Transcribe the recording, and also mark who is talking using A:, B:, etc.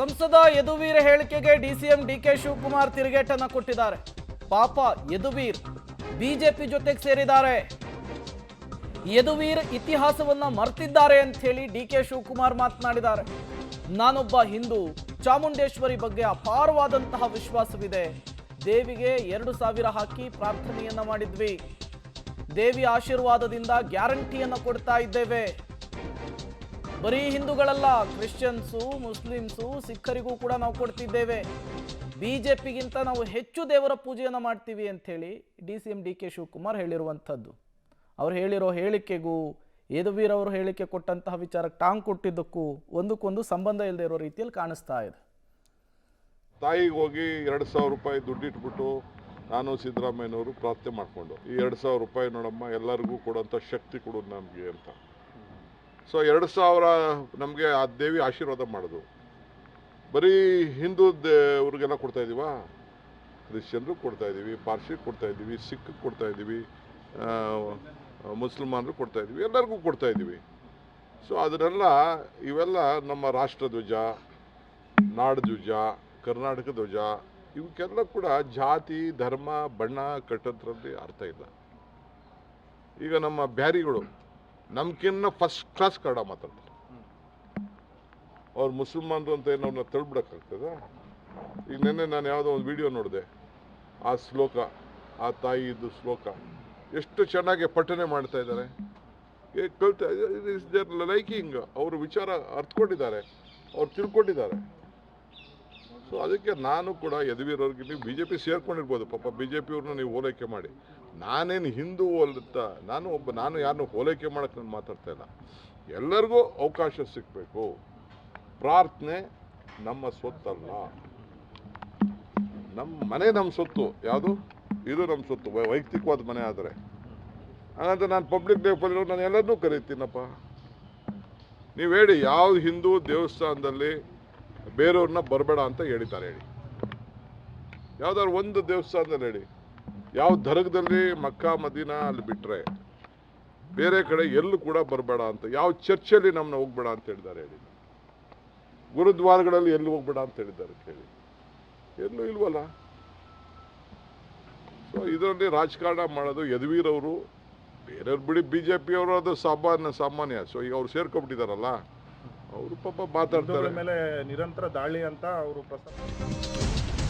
A: ಸಂಸದ ಯದುವೀರ್ ಹೇಳಿಕೆಗೆ DCM DK Shivakumar ತಿರುಗೇಟನ್ನು ಕೊಟ್ಟಿದ್ದಾರೆ. ಪಾಪ ಯದುವೀರ್ ಬಿಜೆಪಿ ಜೊತೆಗೆ ಸೇರಿದ್ದಾರೆ. ಯದುವೀರ್ ಇತಿಹಾಸವನ್ನ ಮರ್ತಿದ್ದಾರೆ ಅಂತ ಹೇಳಿ ಡಿಕೆ ಶಿವಕುಮಾರ್ ಮಾತನಾಡಿದ್ದಾರೆ. ನಾನೊಬ್ಬ ಹಿಂದೂ, ಚಾಮುಂಡೇಶ್ವರಿ ಬಗ್ಗೆ ಅಪಾರವಾದಂತಹ ವಿಶ್ವಾಸವಿದೆ. ದೇವಿಗೆ 2,000 ಹಾಕಿ ಪ್ರಾರ್ಥನೆಯನ್ನ ಮಾಡಿದ್ವಿ. ದೇವಿ ಆಶೀರ್ವಾದದಿಂದ ಗ್ಯಾರಂಟಿಯನ್ನ ಕೊಡ್ತಾ ಇದ್ದೇವೆ. ಬರೀ ಹಿಂದೂಗಳಲ್ಲ, ಕ್ರಿಶ್ಚಿಯನ್ಸು, ಮುಸ್ಲಿಮ್ಸು, ಸಿಖ್ಖರಿಗೂ ಕೂಡ ನಾವು ಕೊಡ್ತಿದ್ದೇವೆ. ಬಿಜೆಪಿಗಿಂತ ನಾವು ಹೆಚ್ಚು ದೇವರ ಪೂಜೆಯನ್ನು ಮಾಡ್ತೀವಿ ಅಂಥೇಳಿ ಡಿಸಿಎಂ ಡಿಕೆ ಶಿವಕುಮಾರ್ ಹೇಳಿರುವಂಥದ್ದು. ಅವ್ರು ಹೇಳಿರೋ ಹೇಳಿಕೆಗೂ ಯದುವೀರ್ ಅವರು ಹೇಳಿಕೆ ಕೊಟ್ಟಂತಹ ವಿಚಾರಕ್ಕೆ ಟಾಂಗ್ ಕೊಟ್ಟಿದ್ದಕ್ಕೂ ಒಂದಕ್ಕೊಂದು ಸಂಬಂಧ ಇಲ್ಲದೆ ಇರೋ ರೀತಿಯಲ್ಲಿ ಕಾಣಿಸ್ತಾ ಇದೆ.
B: ತಾಯಿಗೆ ಹೋಗಿ 2,000 ರೂಪಾಯಿ ದುಡ್ಡಿಟ್ಬಿಟ್ಟು ನಾನು ಸಿದ್ದರಾಮಯ್ಯನವರು ಪ್ರಾರ್ಥನೆ ಮಾಡಿಕೊಂಡು ಈ 2,000 ರೂಪಾಯಿ ನೋಡಮ್ಮ ಎಲ್ಲರಿಗೂ ಕೊಡೋಂಥ ಶಕ್ತಿ ಕೊಡೋದು ನಮಗೆ ಅಂತ. ಸೊ 2,000 ನಮಗೆ ಆ ದೇವಿ ಆಶೀರ್ವಾದ ಮಾಡೋದು. ಬರೀ ಹಿಂದೂ ಅವ್ರಿಗೆಲ್ಲ ಕೊಡ್ತಾ ಇದ್ದೀವಾ? ಕ್ರಿಶ್ಚಿಯನ್ರು ಕೊಡ್ತಾ ಇದ್ದೀವಿ, ಪಾರ್ಸಿಗೆ ಕೊಡ್ತಾ ಇದ್ದೀವಿ, ಸಿಖ್ ಕೊಡ್ತಾ ಇದ್ದೀವಿ, ಮುಸಲ್ಮಾನರು ಕೊಡ್ತಾ ಇದ್ದೀವಿ, ಎಲ್ಲರಿಗೂ ಕೊಡ್ತಾ ಇದ್ದೀವಿ. ಸೊ ಅದನ್ನೆಲ್ಲ ಇವೆಲ್ಲ ನಮ್ಮ ರಾಷ್ಟ್ರಧ್ವಜ, ನಾಡಧ್ವಜ, ಕರ್ನಾಟಕ ಧ್ವಜ, ಇವಕ್ಕೆಲ್ಲ ಕೂಡ ಜಾತಿ ಧರ್ಮ ಬಣ್ಣ ಕಟ್ಟೋದ್ರಲ್ಲಿ ಅರ್ಥ ಇಲ್ಲ. ಈಗ ನಮ್ಮ ಬ್ಯಾರಿಗಳು ನಮ್ಗಿನ್ನ ಫಸ್ಟ್ ಕ್ಲಾಸ್ ಕನ್ನಡ ಮಾತಾಡ್ತಾರೆ. ಅವ್ರು ಮುಸಲ್ಮಾನರು ಅಂತ ಏನು ಅವ್ರನ್ನ ತಳ್ಬಿಡೋಕ್ಕಾಗ್ತದ? ಈಗ ನೆನ್ನೆ ನಾನು ಯಾವುದೋ ಒಂದು ವಿಡಿಯೋ ನೋಡಿದೆ, ಆ ಶ್ಲೋಕ, ಆ ತಾಯಿದು ಶ್ಲೋಕ ಎಷ್ಟು ಚೆನ್ನಾಗಿ ಪಠನೆ ಮಾಡ್ತಾ ಇದ್ದಾರೆ. ಕಲ್ತಾ ಇಸ್ ದೇರ್ ಲೈಕಿಂಗ್, ಅವರು ವಿಚಾರ ಅರ್ಥಕೊಂಡಿದ್ದಾರೆ, ಅವ್ರು ತಿಳ್ಕೊಂಡಿದ್ದಾರೆ. ಸೊ ಅದಕ್ಕೆ ನಾನು ಕೂಡ ಯದುವೀರ್ ಅವ್ರಿಗೆ, ನೀವು ಬಿ ಜೆ ಪಿ ಸೇರ್ಕೊಂಡಿರ್ಬೋದು, ಪಾಪ ಬಿ ಜೆ ಪಿಯವ್ರನ್ನ ನೀವು ಹೋಲೈಕೆ ಮಾಡಿ. ನಾನೇನು ಹಿಂದೂ ಅಂತ ನಾನು ಯಾರನ್ನೂ ಹೋಲೈಕೆ ಮಾಡೋಕ್ಕೆ ನಾನು ಮಾತಾಡ್ತಾ ಇಲ್ಲ. ಎಲ್ಲರಿಗೂ ಅವಕಾಶ ಸಿಗಬೇಕು. ಪ್ರಾರ್ಥನೆ ನಮ್ಮ ಸ್ವತ್ತಲ್ಲ, ನಮ್ಮ ಮನೆ ನಮ್ಮ ಸ್ವತ್ತು. ಯಾವುದು ಇದು ನಮ್ಮ ಸ್ವತ್ತು, ವೈಯಕ್ತಿಕವಾದ ಮನೆ. ಆದರೆ ಹಾಗಂತ ನಾನು ಪಬ್ಲಿಕ್ ಲೇಪಲ್ಲಿ ನಾನು ಎಲ್ಲರನ್ನೂ ಕರೀತೀನಪ್ಪ. ನೀವು ಹೇಳಿ, ಯಾವ ಹಿಂದೂ ದೇವಸ್ಥಾನದಲ್ಲಿ ಬೇರೆಯವ್ರನ್ನ ಬರಬೇಡ ಅಂತ ಹೇಳಿದ್ದಾರೆ ಹೇಳಿ? ಯಾವ್ದಾದ್ರು ಒಂದು ದೇವಸ್ಥಾನದಲ್ಲಿ ಹೇಳಿ. ಯಾವ ದರ್ಗದಲ್ಲಿ ಮಕ್ಕಾ ಮದೀನಾ ಅಲ್ಲಿ ಬಿಟ್ಟರೆ ಬೇರೆ ಕಡೆ ಎಲ್ಲೂ ಕೂಡ ಬರಬೇಡ ಅಂತ, ಯಾವ ಚರ್ಚಲ್ಲಿ ನಮ್ಮನ್ನ ಹೋಗ್ಬೇಡ ಅಂತ ಹೇಳಿದ್ದಾರೆ ಹೇಳಿ? ಗುರುದ್ವಾರಗಳಲ್ಲಿ ಎಲ್ಲಿ ಹೋಗ್ಬೇಡ ಅಂತ ಹೇಳಿದ್ದಾರೆ ಕೇಳಿ? ಎಲ್ಲೂ ಇಲ್ವಲ್ಲ. ಸೊ ಇದರಲ್ಲಿ ರಾಜಕಾರಣ ಮಾಡೋದು ಯದುವೀರ್ ಅವರು, ಬೇರೆಯವ್ರು ಬಿಡಿ, ಬಿ ಜೆ ಪಿಯವರು ಅದು ಸಾಮಾನ್ಯ. ಸೊ ಈಗ ಅವ್ರು ಸೇರ್ಕೊಂಡ್ಬಿಟ್ಟಿದಾರಲ್ಲ, ಅವರು ಪಾಪ ಮಾತಾಡ್ತಾರೆ.
C: ಮೇಲೆ ನಿರಂತರ ದಾಳಿ ಅಂತ ಅವರು